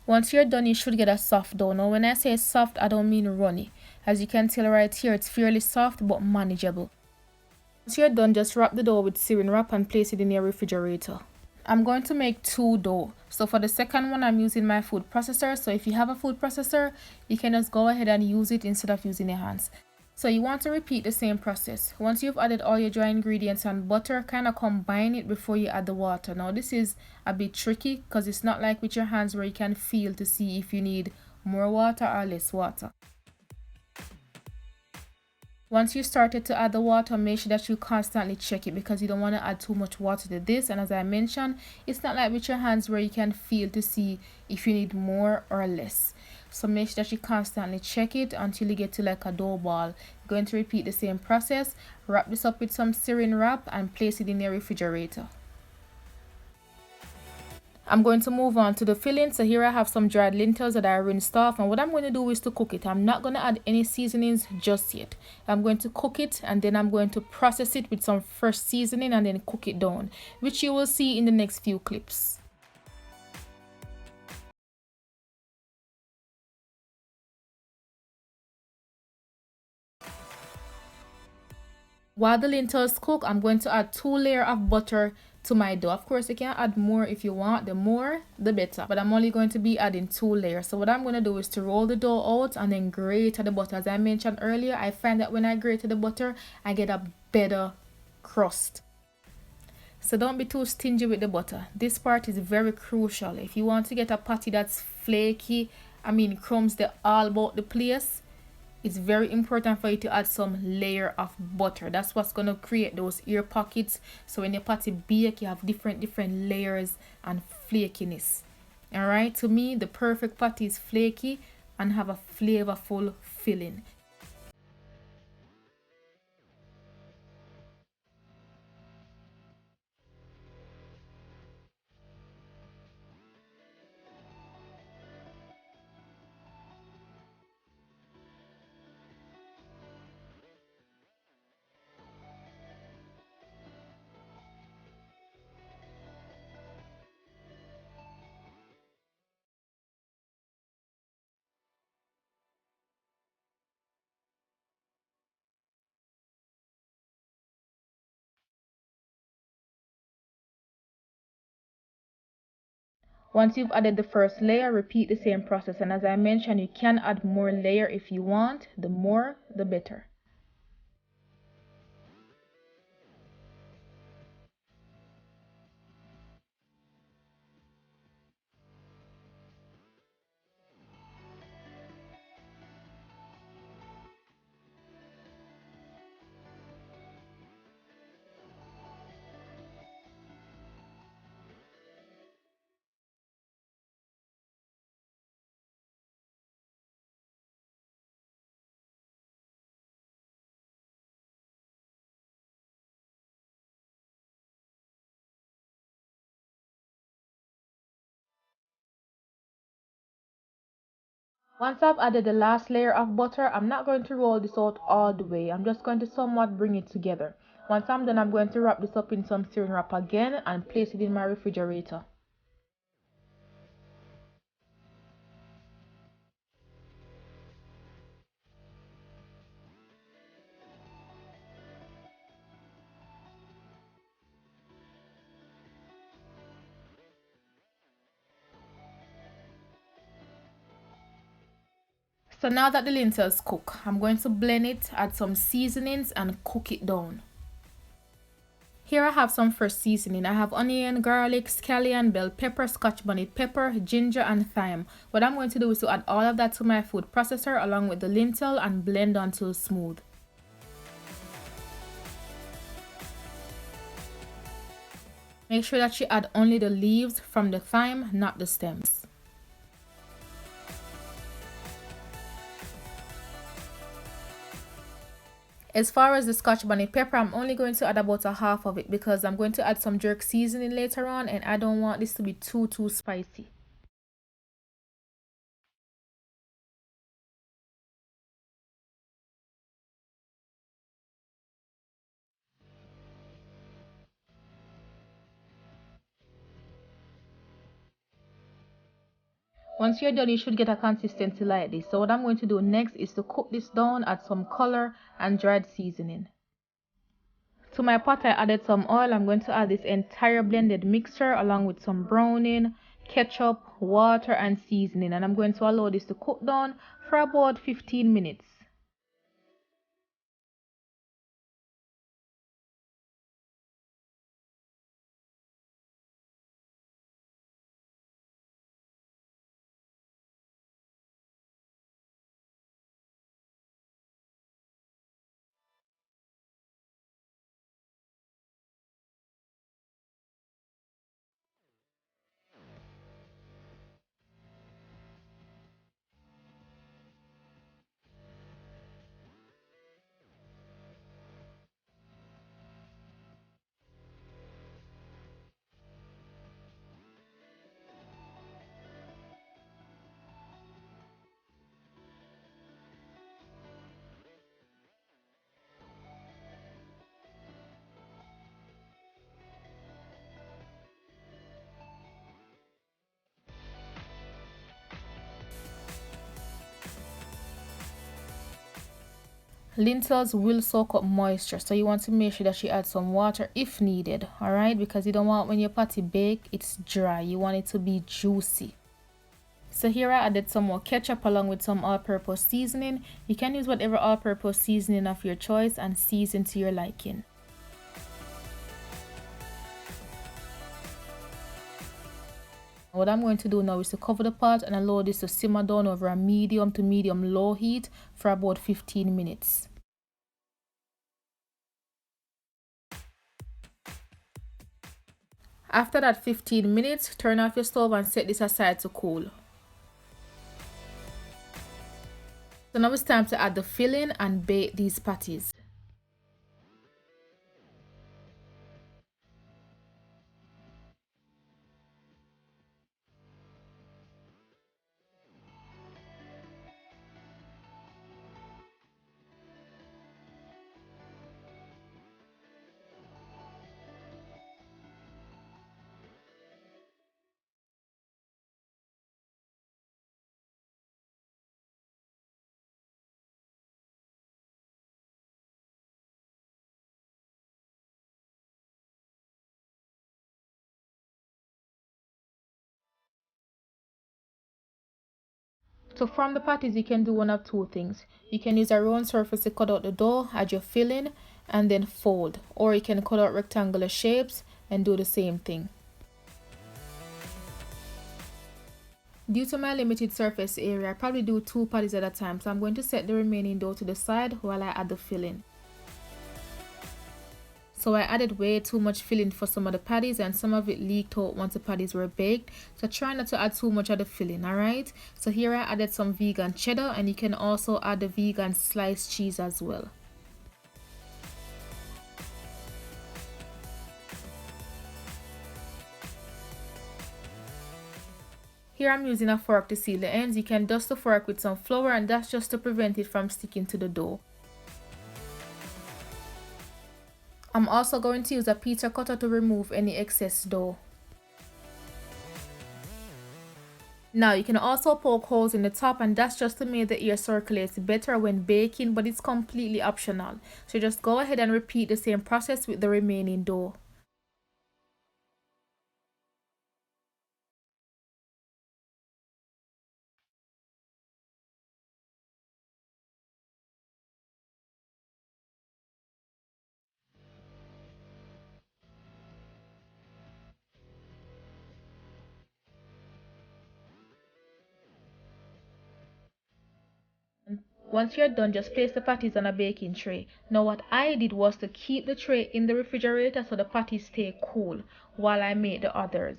Once you're done, you should get a soft dough. Now when I say soft, I don't mean runny. As you can tell right here, it's fairly soft but manageable. Once you're done, just wrap the dough with saran wrap and place it in your refrigerator. I'm going to make 2 dough. So for the second one, I'm using my food processor. So if you have a food processor, you can just go ahead and use it instead of using your hands. So you want to repeat the same process. Once you've added all your dry ingredients and butter, kind of combine it before you add the water. Now this is a bit tricky because it's not like with your hands where you can feel to see if you need more water or less water. Once you started to add the water, make sure that you constantly check it because you don't want to add too much water to this. And as I mentioned, it's not like with your hands where you can feel to see if you need more or less. So make sure that you constantly check it until you get to like a dough ball. You're going to repeat the same process. Wrap this up with some saran wrap and place it in your refrigerator. I'm going to move on to the filling. So here I have some dried lentils that I rinsed off, and what I'm going to do is to cook it. I'm not going to add any seasonings just yet. I'm going to cook it and then I'm going to process it with some fresh seasoning and then cook it down, which you will see in the next few clips. While the lentils cook, I'm going to add 2 layers of butter to my dough. Of course, you can add more if you want. The more, the better. But I'm only going to be adding 2 layers. So what I'm going to do is to roll the dough out and then grate the butter. As I mentioned earlier, I find that when I grate the butter, I get a better crust. So don't be too stingy with the butter. This part is very crucial. If you want to get a patty that's flaky, crumbs they're all about the place, it's very important for you to add some layer of butter. That's what's going to create those air pockets. So when your patty bake, you have different layers and flakiness. All right, to me, the perfect patty is flaky and have a flavorful filling. Once you've added the first layer, repeat the same process. And as I mentioned, you can add more layer if you want. The more, the better. Once I've added the last layer of butter, I'm not going to roll this out all the way. I'm just going to somewhat bring it together. Once I'm done, I'm going to wrap this up in some saran wrap again and place it in my refrigerator. So now that the lentils cook, I'm going to blend it, add some seasonings and cook it down. Here I have some fresh seasoning. I have onion, garlic, scallion, bell pepper, scotch bonnet pepper, ginger and thyme. What I'm going to do is to add all of that to my food processor along with the lentil and blend until smooth. Make sure that you add only the leaves from the thyme, not the stems. As far as the scotch bonnet pepper, I'm only going to add about a half of it because I'm going to add some jerk seasoning later on and I don't want this to be too spicy. Once you're done, you should get a consistency like this. So what I'm going to do next is to cook this down, add some color and dried seasoning. To my pot I added some oil. I'm going to add this entire blended mixture along with some browning, ketchup, water and seasoning, and I'm going to allow this to cook down for about 15 minutes. Lentils will soak up moisture, so you want to make sure that you add some water if needed, alright, because you don't want when your patty bake it's dry, you want it to be juicy. So here I added some more ketchup along with some all-purpose seasoning. You can use whatever all-purpose seasoning of your choice and season to your liking. What I'm going to do now is to cover the pot and allow this to simmer down over a medium to medium low heat for about 15 minutes. After that 15 minutes, turn off your stove and set this aside to cool. So now it's time to add the filling and bake these patties. To form the patties, you can do one of two things. You can use a round surface to cut out the dough, add your filling, and then fold. Or you can cut out rectangular shapes and do the same thing. Due to my limited surface area, I probably do 2 patties at a time, so I'm going to set the remaining dough to the side while I add the filling. So I added way too much filling for some of the patties and some of it leaked out once the patties were baked. So try not to add too much of the filling, alright? So here I added some vegan cheddar, and you can also add the vegan sliced cheese as well. Here I'm using a fork to seal the ends. You can dust the fork with some flour, and that's just to prevent it from sticking to the dough. I'm also going to use a pizza cutter to remove any excess dough. Now you can also poke holes in the top, and that's just to make the air circulate better when baking, but it's completely optional. So just go ahead and repeat the same process with the remaining dough. Once you're done, just place the patties on a baking tray. Now what I did was to keep the tray in the refrigerator so the patties stay cool while I make the others.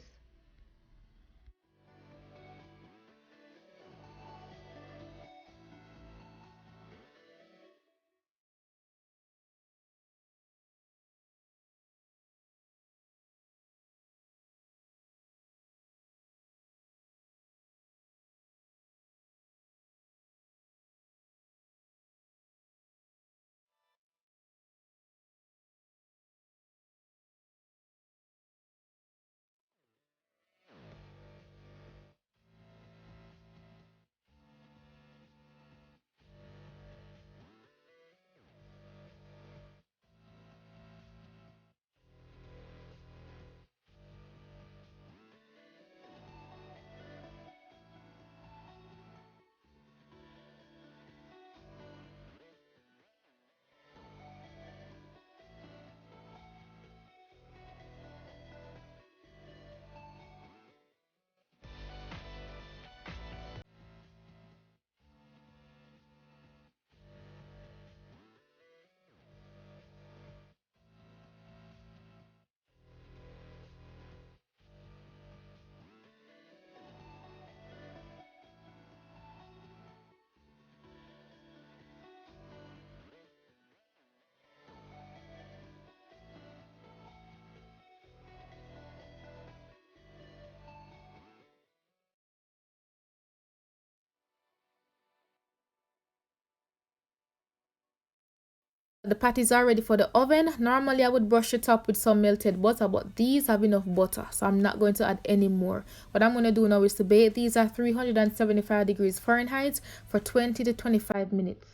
The patties are ready for the oven. Normally I would brush it up with some melted butter, but these have enough butter, so I'm not going to add any more. What I'm going to do now is to bake these at 375 degrees Fahrenheit for 20 to 25 minutes.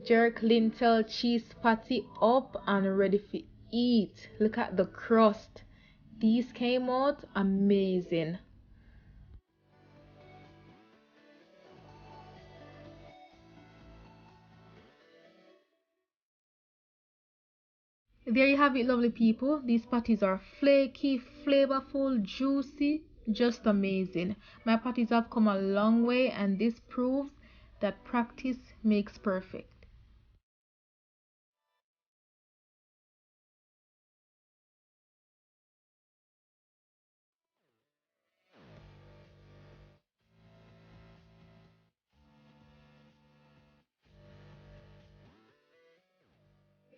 Jerk lentil cheese patty up and ready for eat. Look at the crust. These came out amazing. There you have it, lovely people. These patties are flaky, flavorful, juicy, just amazing. My patties have come a long way, and this proves that practice makes perfect.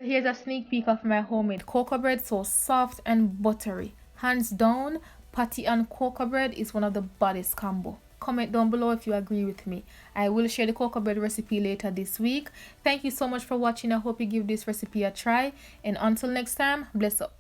Here's a sneak peek of my homemade cocoa bread, so soft and buttery. Hands down, patty and cocoa bread is one of the baddest combo. Comment down below if you agree with me. I will share the cocoa bread recipe later this week. Thank you so much for watching. I hope you give this recipe a try. And until next time, bless up.